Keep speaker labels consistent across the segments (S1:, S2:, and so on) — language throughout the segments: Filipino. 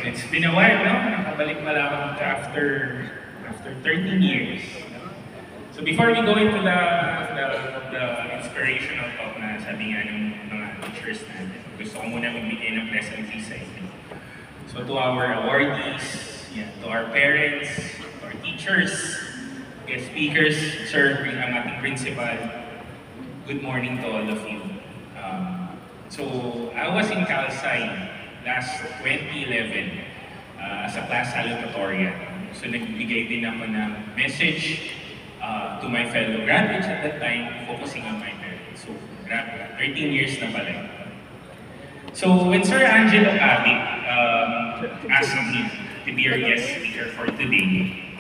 S1: It's been a while, no? Nakabalik pala ako dito after 13 years. So before we go into the inspirational talk na sabi nga ng mga teachers natin, gusto ko muna magbigay ng pleasantries sa inyo. So to our awardees, to our parents, to our teachers, guest speakers, sir, ang ating principal, good morning to all of you. So I was in Calsay last 2011 as a class salutatorian. So nagbigay din ako ng message to my fellow graduates at that time, focusing on my parents. So 13 years na pala. So when Sir Angelo Cabic asked me to be your guest speaker for today,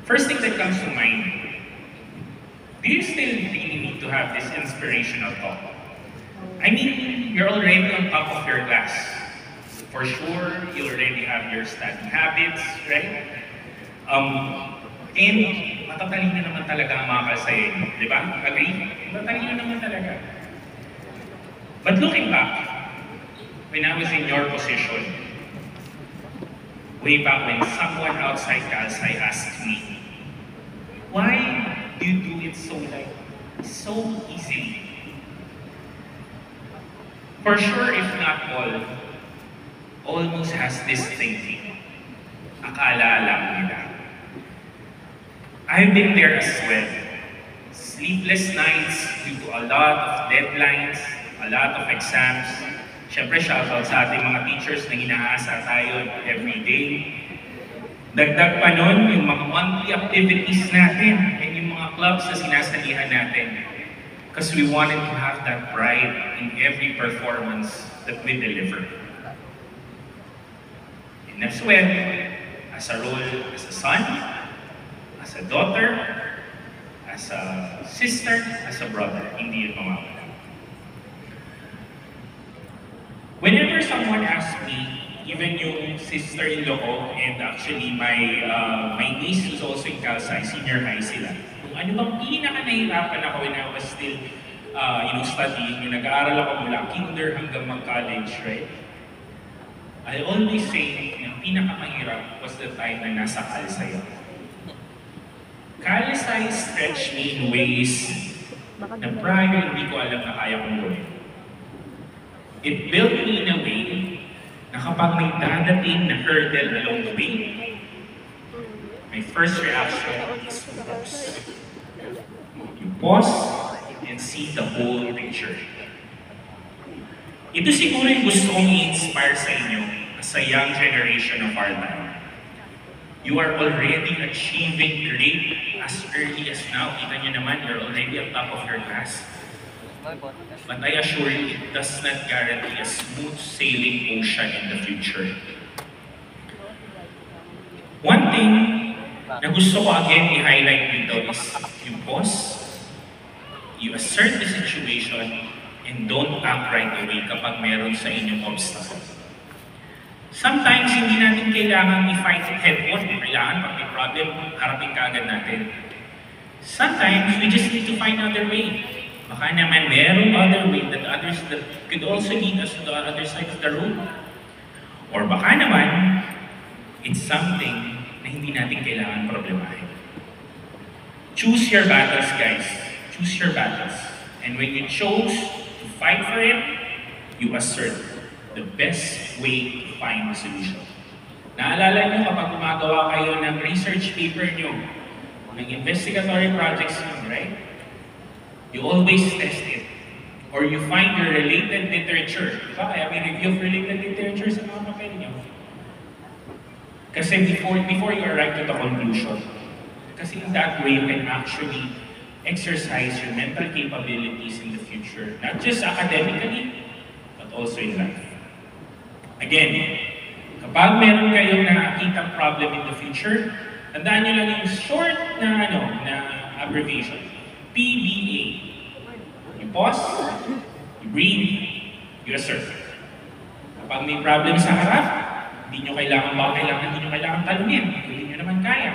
S1: first thing that comes to mind, do you still really need to have this inspirational talk? I mean, you're already on top of your class. For sure, you already have your study habits, right? And matatalino naman talaga ang mga kalsayin, di ba? Agree? Matatalino naman talaga. But looking back, when I was in your position, way back when someone outside Calsay asked me, why do you do it so easily? For sure, if not all, almost has this thinking. Akala lang nila. I've been there as well. Sleepless nights due to a lot of deadlines, a lot of exams. Siyempre, shoutout sa ating mga teachers na inaasa tayo every day. Dagdag pa nun, yung mga monthly activities natin and yung mga clubs na sinasalihan natin. Because we wanted to have that pride in every performance that we deliver. And as well, as a role as a son, as a daughter, as a sister, as a brother, hindi yun mawawala. Whenever someone asks me, even yung sister-in-law ko, and actually my niece who's also in Calsay, senior high sila, ano bang pinaka-nahirapan ako when I was still studying, yung nag-aaral ako mula kinder hanggang mag-college, right? I always say, yung pinaka-mahirap was the time na nasa Calsay ako. Calsay stretched me in ways na prior hindi ko alam na kaya kong gawin. It built me in a way na kapag may dadating na hurdle along the way, my first reaction is to pause. You pause and see the whole picture. Ito siguro yung gusto kong i-inspire sa inyo as a young generation of our time. You are already achieving great as early as now. Kita nyo naman, you're already on top of your class. But I assure you, it does not guarantee a smooth sailing ocean in the future. One thing na gusto ko again i-highlight dito is you pause, you assert the situation, and don't act right away kapag meron sa inyong obstacle. Sometimes hindi natin kailangan i-fight it head-on. Kailangan pag may problem, harapin kaagad natin. Sometimes we just need to find another way. Baka naman merong other way that others that could also lead us to the other side of the road. Or baka naman, it's something na hindi natin kailangan problemahin. Choose your battles, guys. Choose your battles. And when you chose to fight for it, you assert the best way to find the solution. Naalala nyo kapag gumagawa kayo ng research paper nyo, ng investigatory projects nyo, right? You always test it. Or you find your related literature. Diba? Kaya may review of related literature sa mga papel nyo. Kasi before you arrive to the conclusion, kasi in that way you can actually exercise your mental capabilities in the future. Not just academically, but also in life. Again, kapag meron kayong nakakitang problem in the future, tandaan nyo lang yung short na abbreviation. PBA. You pause, you breathe, you assert. Kapag may problem sa harap, hindi nyo kailangan talunin. Hindi nyo naman kaya.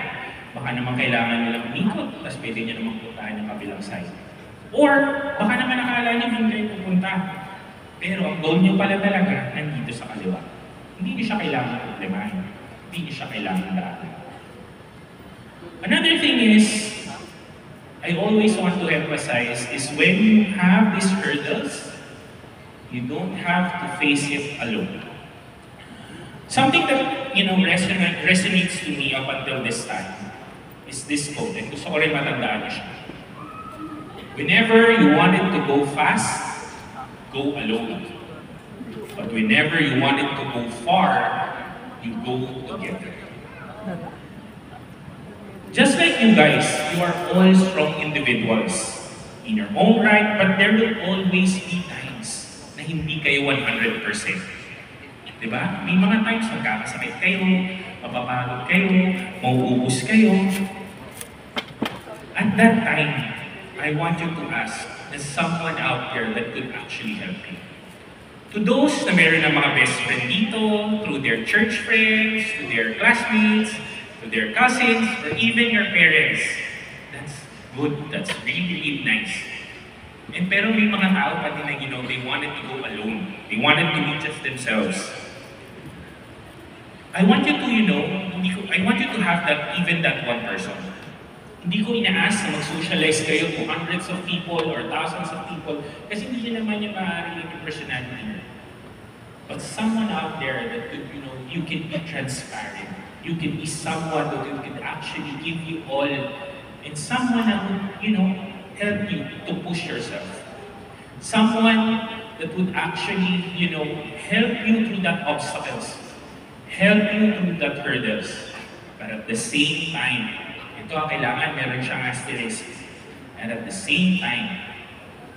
S1: Baka naman kailangan nyo lang umikot, tapos pwede nyo naman puntahan yung kabilang side. Or, baka naman akala nyo hindi kayo pupunta. Pero ang goal nyo pala talaga nandito sa kaliwa. Hindi niyo siya kailangan problemahin. Hindi niyo siya kailangan daan. Another thing is, I always want to emphasize is when you have these hurdles, you don't have to face it alone. Something that, resonates to me up until this time is this quote, and gusto ko rin matandaan niyo siya. Whenever you wanted to go fast, go alone. But whenever you wanted to go far, you go together. Just like you guys, you are all strong individuals in your own right, but there will always be times na hindi kayo 100%. Diba? May mga times magkakasakit kayo, mapapagod kayo, mauubos kayo. At that time, I want you to ask, there's someone out there that could actually help you. To those na meron ng mga best friend dito, through their church friends, to their classmates, to their cousins, or even your parents, that's good, that's really, really nice. And pero may mga tao pa din na, they wanted to go alone. They wanted to be just themselves. I want you to, I want you to have even that one person. Hindi ko ina-ask na mag-socialize kayo to hundreds of people or thousands of people kasi hindi nyo naman yung maaari yung personality. But someone out there that could, you can be transparent. You can be someone that can actually give you all and someone that would, help you to push yourself. Someone that would actually, help you through that obstacles. Help you through that hurdles. But at the same time, ito ang kailangan, meron siyang asterisk. And at the same time,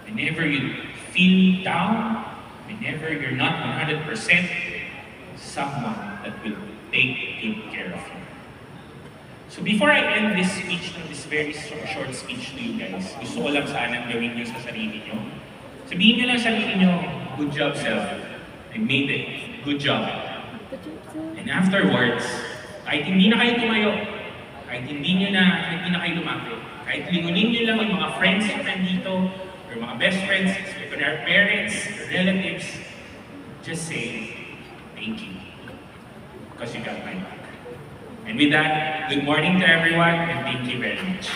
S1: whenever you feel down, whenever you're not 100%, someone that will take good care of you. So before I end this speech, this very short speech to you guys, gusto ko lang sanang gawin niyo sa sarili niyo. Sabihin niyo lang sa sarili niyo, good job, self. I made it. Good job. And afterwards, kahit hindi na kayo tumayo, kahit hindi na kayo lumapit, kahit lingunin niyo lang yung mga friends dito, or mga best friends, or our parents, or relatives, just say, thank you. Because you got my back. And with that, good morning to everyone, and thank you very much.